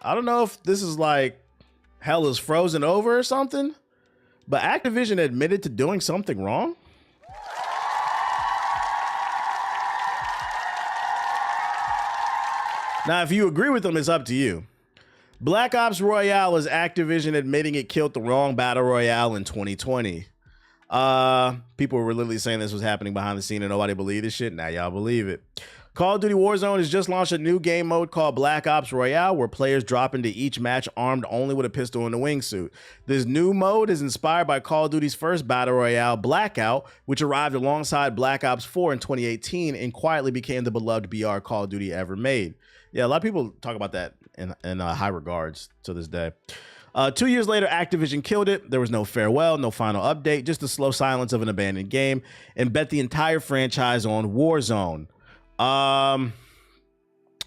I don't know if this is like hell is frozen over or something, but Activision admitted to doing something wrong. Now, if you agree with them, it's up to you. Black Ops Royale is Activision admitting it killed the wrong battle royale in 2020. People were literally saying this was happening behind the scene and nobody believed this shit. Now y'all believe it. Call of Duty Warzone has just launched a new game mode called Black Ops Royale, where players drop into each match armed only with a pistol and a wingsuit. This new mode is inspired by Call of Duty's first battle royale, Blackout, which arrived alongside Black Ops 4 in 2018 and quietly became the beloved BR Call of Duty ever made. Yeah, a lot of people talk about that in high regards to this day. 2 years later, Activision killed it. There was no farewell, no final update, just the slow silence of an abandoned game, and bet the entire franchise on Warzone.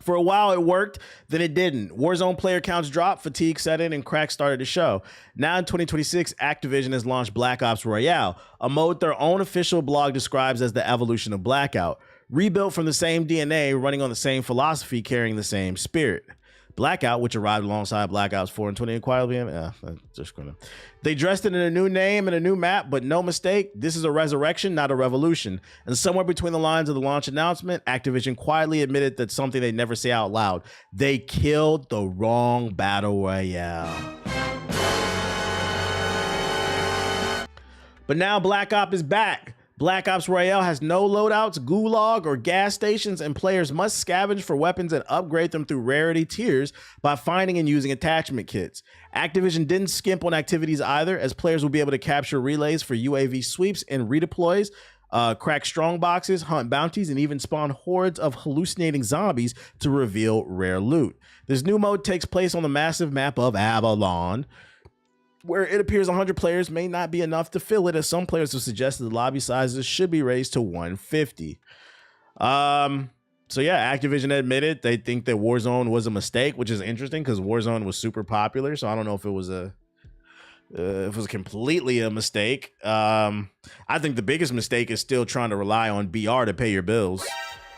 For a while it worked, then it didn't. Warzone player counts dropped, fatigue set in, and cracks started to show. Now in 2026, Activision has launched Black Ops Royale, a mode their own official blog describes as the evolution of Blackout. Rebuilt from the same DNA, running on the same philosophy, carrying the same spirit. Blackout, which arrived alongside Black Ops 4 and 20 and quietly, they dressed it in a new name and a new map, but no mistake, this is a resurrection, not a revolution. And somewhere between the lines of the launch announcement, Activision quietly admitted that something they never say out loud. They killed the wrong battle royale. But now Black Ops is back. Black Ops Royale has no loadouts, gulag, or gas stations, and players must scavenge for weapons and upgrade them through rarity tiers by finding and using attachment kits. Activision didn't skimp on activities either, as players will be able to capture relays for UAV sweeps and redeploys, crack strong boxes, hunt bounties, and even spawn hordes of hallucinating zombies to reveal rare loot. This new mode takes place on the massive map of Avalon, where it appears 100 players may not be enough to fill it, as some players have suggested the lobby sizes should be raised to 150. So yeah, Activision admitted they think that Warzone was a mistake, which is interesting because Warzone was super popular. So I don't know if it was completely a mistake. I think the biggest mistake is still trying to rely on BR to pay your bills.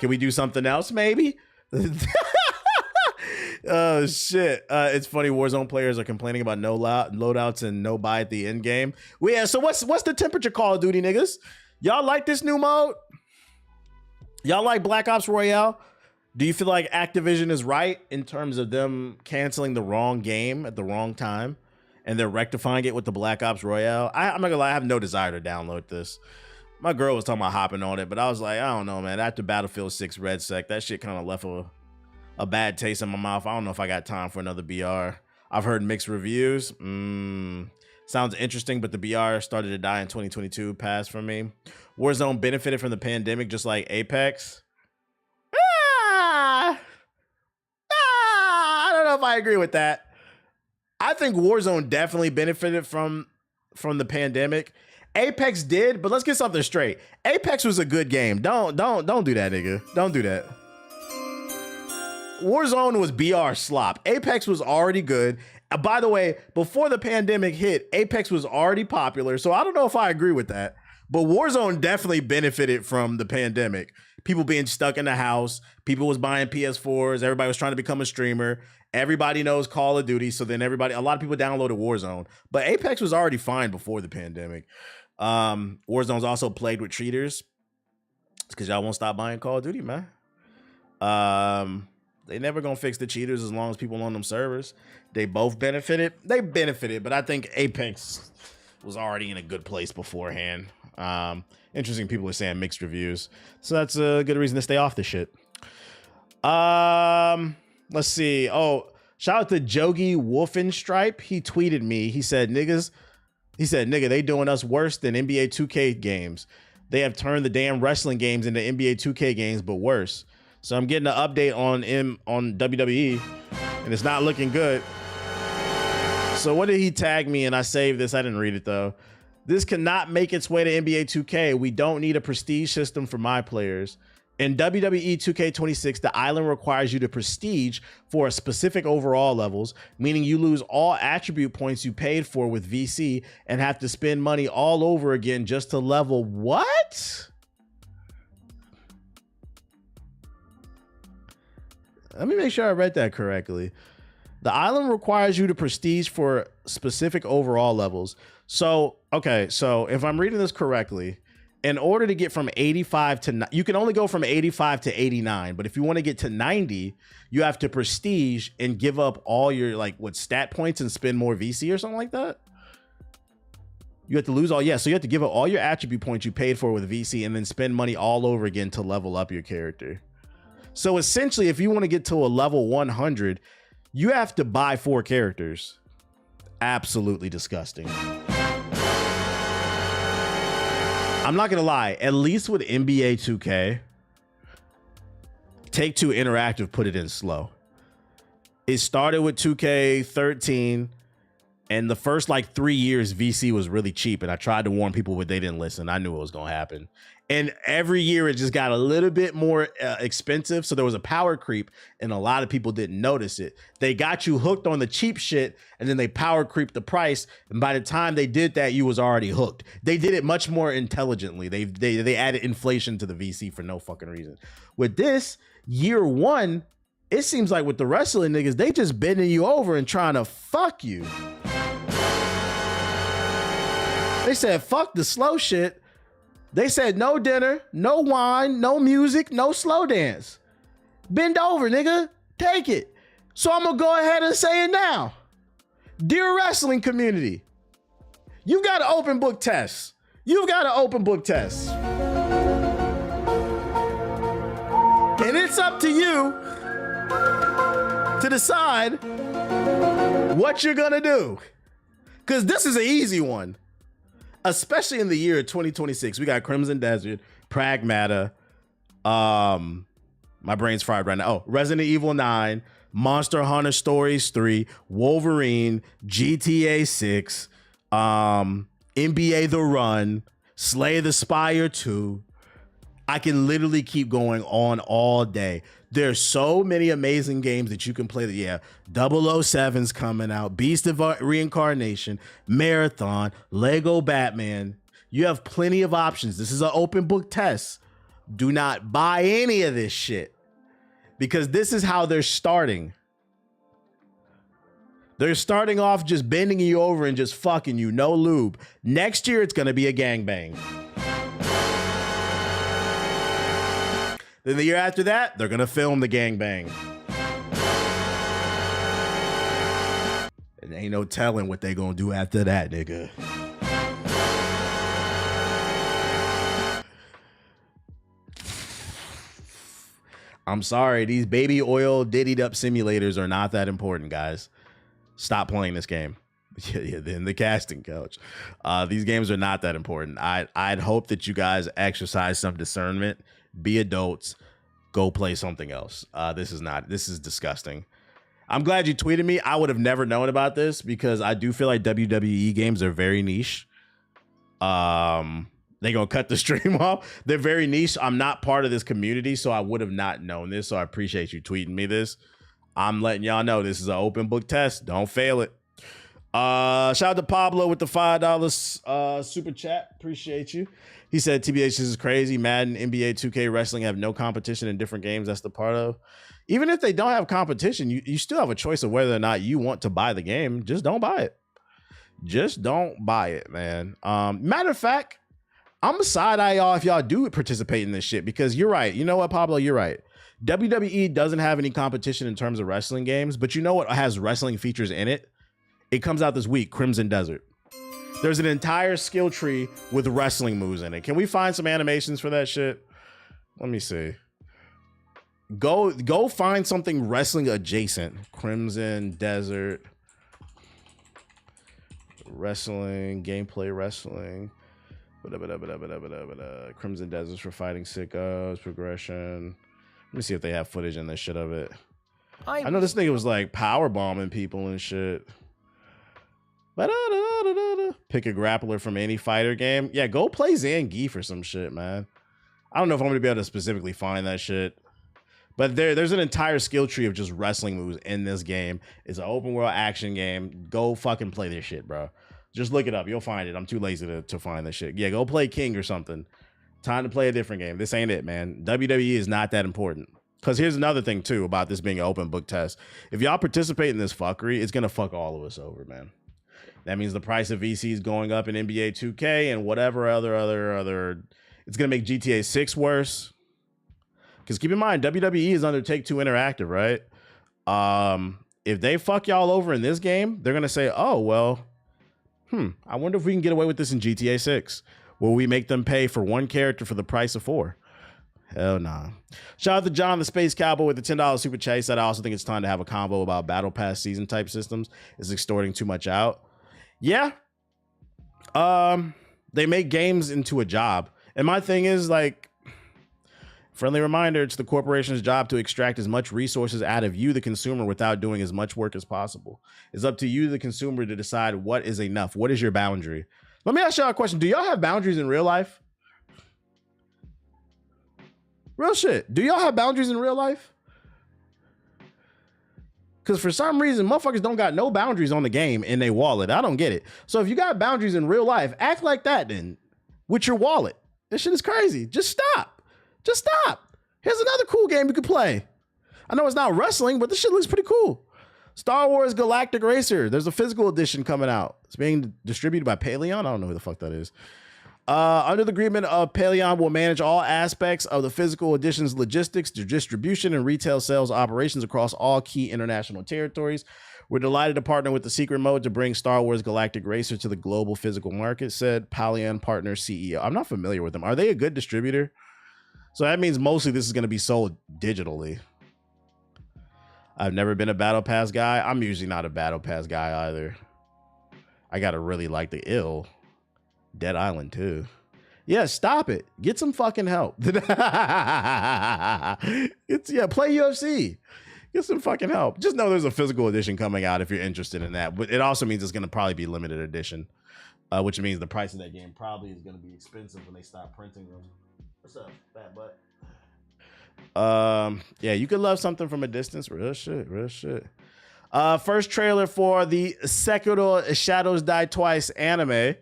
Can we do something else, maybe? Oh shit! It's funny. Warzone players are complaining about no loadouts and no buy at the end game. Well, yeah. So what's the temperature, Call of Duty niggas? Y'all like this new mode? Y'all like Black Ops Royale? Do you feel like Activision is right in terms of them canceling the wrong game at the wrong time, and they're rectifying it with the Black Ops Royale? I'm not gonna lie. I have no desire to download this. My girl was talking about hopping on it, but I was like, I don't know, man. After Battlefield 6 Red Sec, that shit kind of left a bad taste in my mouth. I don't know if I got time for another BR. I've heard mixed reviews. Sounds interesting, but the BR started to die in 2022. Pass for me. Warzone benefited from the pandemic just like Apex. I don't know if I agree with that. I think Warzone definitely benefited from the pandemic. Apex did, but let's get something straight. Apex was a good game. Don't do that, nigga. Don't do that. Warzone was BR slop. Apex was already good. By the way, before the pandemic hit, Apex was already popular. So I don't know if I agree with that. But Warzone definitely benefited from the pandemic. People being stuck in the house. People was buying PS4s. Everybody was trying to become a streamer. Everybody knows Call of Duty. So then a lot of people downloaded Warzone. But Apex was already fine before the pandemic. Warzone's also plagued with cheaters. It's because y'all won't stop buying Call of Duty, man. They never gonna fix the cheaters as long as people on them servers. They both benefited. They benefited, but I think Apex was already in a good place beforehand. Interesting, people are saying mixed reviews, so that's a good reason to stay off this shit. Let's see. Oh, shout out to Jogi Wolfenstripe. He tweeted me. He said, nigga, they doing us worse than NBA 2K games. They have turned the damn wrestling games into NBA 2K games, but worse. So I'm getting an update on WWE, and it's not looking good. So what did he tag me? And I saved this. I didn't read it though. This cannot make its way to NBA 2K. We don't need a prestige system for my players. In WWE 2K26, the island requires you to prestige for a specific overall levels, meaning you lose all attribute points you paid for with VC and have to spend money all over again just to level. What? Let me make sure I read that correctly. The island requires you to prestige for specific overall levels. So, okay, so if I'm reading this correctly, in order to get from 85 to, you can only go from 85 to 89, but if you want to get to 90, you have to prestige and give up all your like what stat points and spend more VC or something like that. You have to lose all, yeah, so you have to give up all your attribute points you paid for with VC and then spend money all over again to level up your character. So essentially, if you want to get to a level 100, you have to buy 4 characters. Absolutely disgusting. I'm not gonna lie, at least with NBA 2K, Take-Two Interactive put it in slow. It started with 2K13, and the first like 3 years VC was really cheap, and I tried to warn people, but they didn't listen. I knew it was gonna happen. And every year it just got a little bit more expensive, so there was a power creep, and a lot of people didn't notice it. They got you hooked on the cheap shit, and then they power creeped the price, and by the time they did that, you was already hooked. They did it much more intelligently. They added inflation to the VC for no fucking reason. With this, year one, it seems like with the wrestling niggas, they just bending you over and trying to fuck you. They said, fuck the slow shit. They said, no dinner, no wine, no music, no slow dance. Bend over, nigga. Take it. So I'm going to go ahead and say it now. Dear wrestling community, you've got an open book test. You've got an open book test. And it's up to you to decide what you're going to do. Because this is an easy one. Especially in the year 2026, we got Crimson Desert, Pragmata, my brain's fried right now. Oh, Resident Evil 9, Monster Hunter Stories 3, Wolverine, GTA 6, NBA The Run, Slay the Spire 2. I can literally keep going on all day. There's so many amazing games that you can play. Yeah, 007's coming out, Beast of Reincarnation, Marathon, Lego Batman. You have plenty of options. This is an open book test. Do not buy any of this shit because this is how they're starting. They're starting off just bending you over and just fucking you, no lube. Next year, it's going to be a gangbang. Then the year after that, they're going to film the gangbang. And ain't no telling what they going to do after that, nigga. I'm sorry, these baby oil diddied up simulators are not that important, guys. Stop playing this game. Yeah, in the casting couch. These games are not that important. I'd hope that you guys exercise some discernment. Be adults. Go play something else. This is disgusting. I'm glad you tweeted me. I would have never known about this because I do feel like WWE games are very niche. They gonna cut the stream off. They're very niche. I'm not part of this community, so I would have not known this. So I appreciate you tweeting me this. I'm letting y'all know this is an open book test. Don't fail it. Shout out to Pablo with the $5 super chat. Appreciate you. He said, TBH, this is crazy. Madden, NBA, 2K, wrestling have no competition in different games. That's the part of. Even if they don't have competition, you still have a choice of whether or not you want to buy the game. Just don't buy it. Just don't buy it, man. Matter of fact, I'm a side-eye y'all if y'all do participate in this shit because you're right. You know what, Pablo? You're right. WWE doesn't have any competition in terms of wrestling games, but you know what has wrestling features in it? It comes out this week, Crimson Desert. There's an entire skill tree with wrestling moves in it. Can we find some animations for that shit? Let me see. Go find something wrestling adjacent. Crimson Desert. Wrestling, gameplay wrestling. Crimson Desert for fighting sickos, progression. Let me see if they have footage in this shit of it. I know this nigga was like power bombing people and shit. Pick a grappler from any fighter game. Yeah, go play Zangief or some shit, man. I don't know if I'm gonna be able to specifically find that shit. But there's an entire skill tree of just wrestling moves in this game. It's an open world action game. Go fucking play this shit, bro. Just look it up. You'll find it. I'm too lazy to find this shit. Yeah, go play King or something. Time to play a different game. This ain't it, man. WWE is not that important. Because here's another thing, too, about this being an open book test. If y'all participate in this fuckery, it's going to fuck all of us over, man. That means the price of VCs going up in NBA 2K and whatever other. It's going to make GTA 6 worse. Because keep in mind, WWE is under Take-Two Interactive, right? If they fuck y'all over in this game, they're going to say, oh, well, I wonder if we can get away with this in GTA 6. Will we make them pay for one character for the price of 4? Hell nah. Shout out to John the Space Cowboy with the $10 super chat. He said, I also think it's time to have a combo about Battle Pass season type systems. It's extorting too much out. Yeah. They make games into a job. And my thing is, like, friendly reminder, it's the corporation's job to extract as much resources out of you, the consumer, without doing as much work as possible. It's up to you, the consumer, to decide what is enough. What is your boundary? Let me ask y'all a question. Do y'all have boundaries in real life? Real shit. Do y'all have boundaries in real life? Because for some reason, motherfuckers don't got no boundaries on the game in their wallet. I don't get it. So if you got boundaries in real life, act like that then with your wallet. This shit is crazy. Just stop. Just stop. Here's another cool game you could play. I know it's not wrestling, but this shit looks pretty cool. Star Wars Galactic Racer. There's a physical edition coming out. It's being distributed by Paleon. I don't know who the fuck that is. Under the agreement of Paleon will manage all aspects of the physical edition's logistics, distribution, and retail sales operations across all key international territories. We're delighted to partner with the Secret Mode to bring Star Wars Galactic Racer to the global physical market, said Paleon Partners CEO. I'm not familiar with them. Are they a good distributor? So that means mostly this is going to be sold digitally. I've never been a Battle Pass guy. I'm usually not a Battle Pass guy either. I got to really like the Dead Island too. Yeah, stop it. Get some fucking help. Play UFC. Get some fucking help. Just know there's a physical edition coming out if you're interested in that. But it also means it's going to probably be limited edition, which means the price of that game probably is going to be expensive when they stop printing them. What's up, fat butt? Yeah, you could love something from a distance. Real shit. First trailer for the Sekiro Shadows Die Twice anime.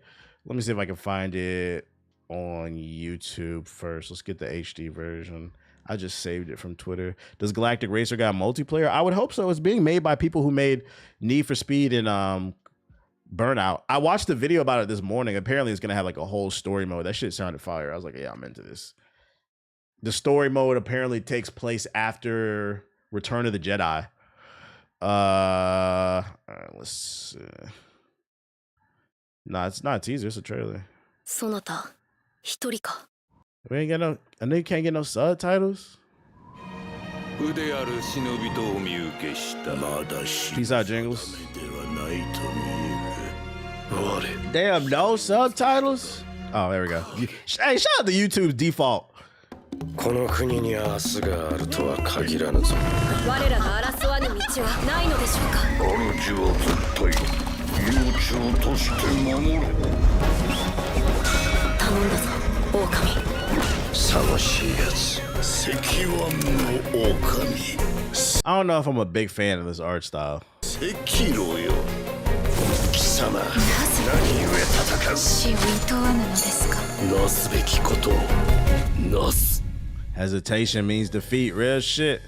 Let me see if I can find it on YouTube first. Let's get the HD version. I just saved it from Twitter. Does Galactic Racer got multiplayer? I would hope so. It's being made by people who made Need for Speed and Burnout. I watched the video about it this morning. Apparently it's gonna have like a whole story mode. That shit sounded fire. I was like, yeah, I'm into this. The story mode apparently takes place after Return of the Jedi. All right, let's see. Nah, it's not a teaser, it's a trailer. We ain't got no, I know you can't get no subtitles. Peace out, Jingles. Damn, no subtitles? Oh, there we go. Hey, shout out to YouTube's default. I don't know if I'm a big fan of this art style. Hesitation means defeat. Real shit.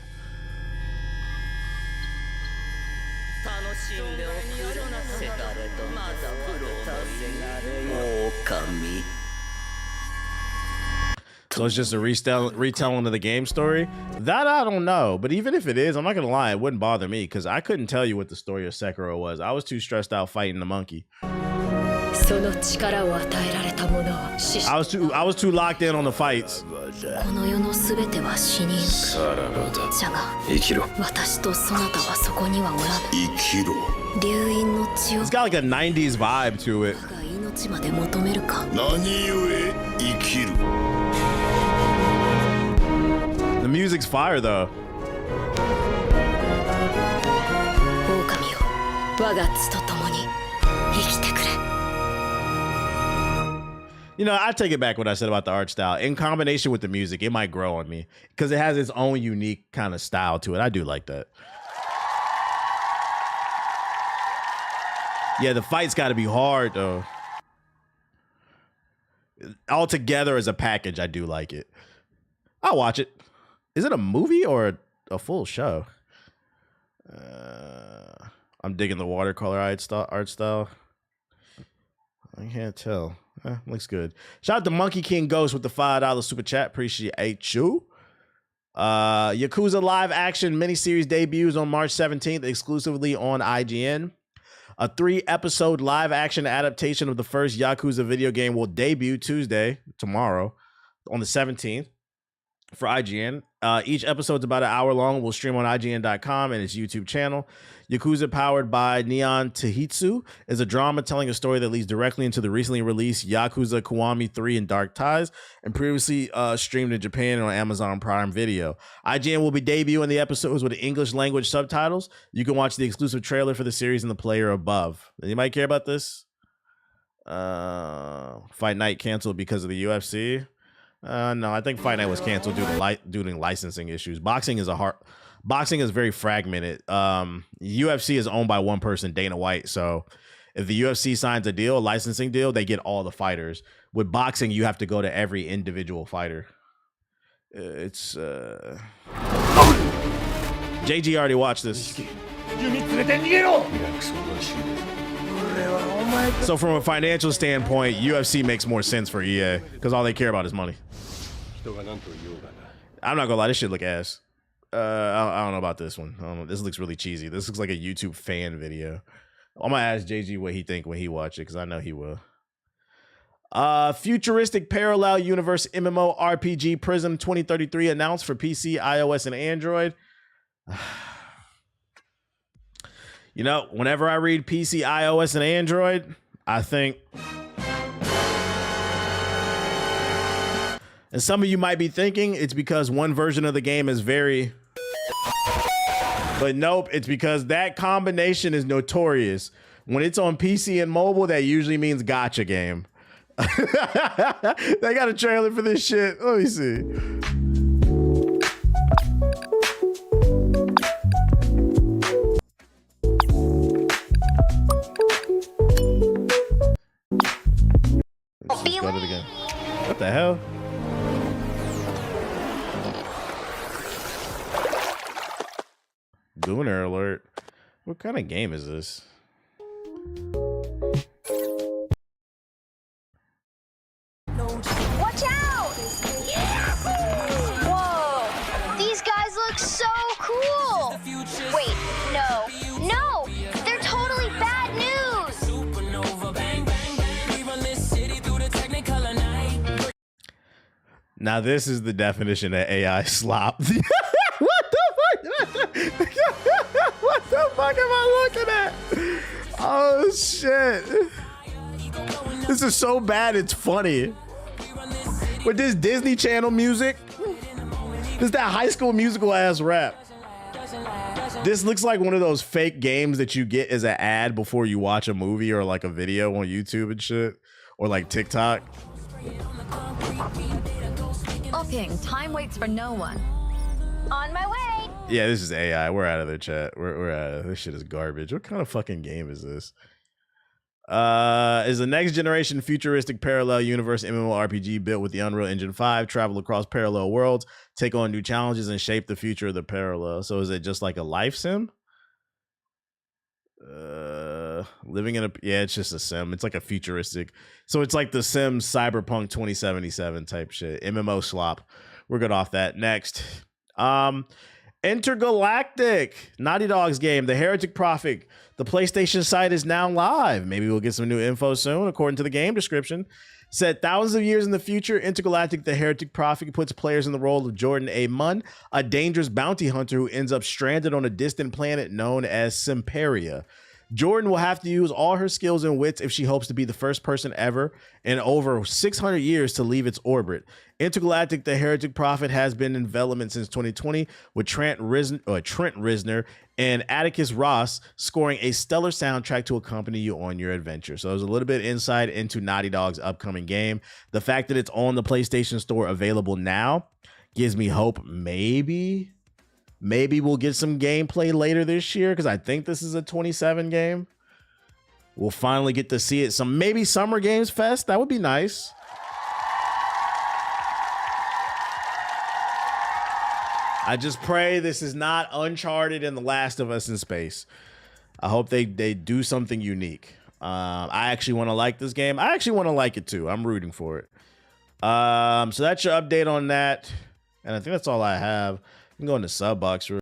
So it's just a retelling of the game story? That I don't know. But even if it is, I'm not going to lie, it wouldn't bother me because I couldn't tell you what the story of Sekiro was. I was too stressed out fighting the monkey. I was too locked in on the fights. It's got like a 90s vibe to it. The music's fire though. You know, I take it back what I said about the art style. In combination with the music, it might grow on me because it has its own unique kind of style to it. I do like that. Yeah, the fight's got to be hard though. All together as a package, I do like it. I'll watch it. Is it a movie or a full show. I'm digging the watercolor art style. I can't tell. Looks good. Shout out to Monkey King Ghost with the $5 super chat. Appreciate you. Yakuza live action miniseries debuts on March 17th exclusively on IGN. A 3-episode live action adaptation of the first Yakuza video game will debut Tuesday, tomorrow, on the 17th for IGN. Each episode's about an hour long. Will stream on IGN.com and its YouTube channel. Yakuza, powered by Neon Tahitsu, is a drama telling a story that leads directly into the recently released Yakuza Kiwami 3 and Dark Ties, and previously streamed in Japan and on Amazon Prime Video. IGN will be debuting the episodes with English language subtitles. You can watch the exclusive trailer for the series in the player above. Anybody care about this? Fight Night canceled because of the UFC. No, I think Fight Night was canceled due to licensing issues. Boxing is very fragmented. UFC is owned by one person, Dana White. So if the UFC signs a licensing deal, they get all the fighters. With boxing, you have to go to every individual fighter. It's JG already watched this. So from a financial standpoint, UFC makes more sense for EA because all they care about is money. I'm not gonna lie, this shit look ass. I don't know about this one. I don't know. This looks really cheesy. This looks like a YouTube fan video. I'm gonna ask JG what he think when he watch it, because I know he will. Futuristic parallel universe MMO RPG Prism 2033 announced for PC, iOS, and Android. You know, whenever I read PC, iOS, and Android, I think... And some of you might be thinking it's because one version of the game is very... But nope, it's because that combination is notorious. When it's on PC and mobile, that usually means gacha game. They got a trailer for this shit. Let me see. Let's just go to it again. What the hell? Gooner alert. What kind of game is this? Watch out! Whoa! These guys look so cool! Wait, no. No! They're totally bad news! Now this is the definition of AI slop. What the fuck am I looking at? Oh shit. This is so bad it's funny. With this Disney Channel music. This is that High School Musical ass rap. This looks like one of those fake games that you get as an ad before you watch a movie or like a video on YouTube and shit. Or like TikTok. Looking, time waits for no one. On my way! Yeah, this is AI. We're out of the chat. We're out of this shit is garbage. What kind of fucking game is this? Is the next generation futuristic parallel universe MMORPG built with the Unreal Engine 5, travel across parallel worlds, take on new challenges, and shape the future of the parallel. So is it just like a life sim? Living in a... Yeah, it's just a sim. It's like a futuristic... So it's like the Sims Cyberpunk 2077 type shit. MMO slop. We're good off that. Next. Intergalactic, Naughty Dog's game, The Heretic Prophet. The PlayStation site is now live. Maybe we'll get some new info soon, according to the game description. Set thousands of years in the future, Intergalactic, The Heretic Prophet puts players in the role of Jordan A. Munn, a dangerous bounty hunter who ends up stranded on a distant planet known as Simperia. Jordan will have to use all her skills and wits if she hopes to be the first person ever in over 600 years to leave its orbit. Intergalactic, The Heretic Prophet has been in development since 2020 with Trent Reznor and Atticus Ross scoring a stellar soundtrack to accompany you on your adventure. So there's a little bit of insight into Naughty Dog's upcoming game. The fact that it's on the PlayStation Store available now gives me hope. Maybe we'll get some gameplay later this year because I think this is a 27 game. We'll finally get to see it. Maybe Summer Games Fest. That would be nice. I just pray this is not Uncharted and The Last of Us in space. I hope they do something unique. I actually want to like this game. I actually want to like it too. I'm rooting for it. So that's your update on that. And I think that's all I have. You can go into sub box.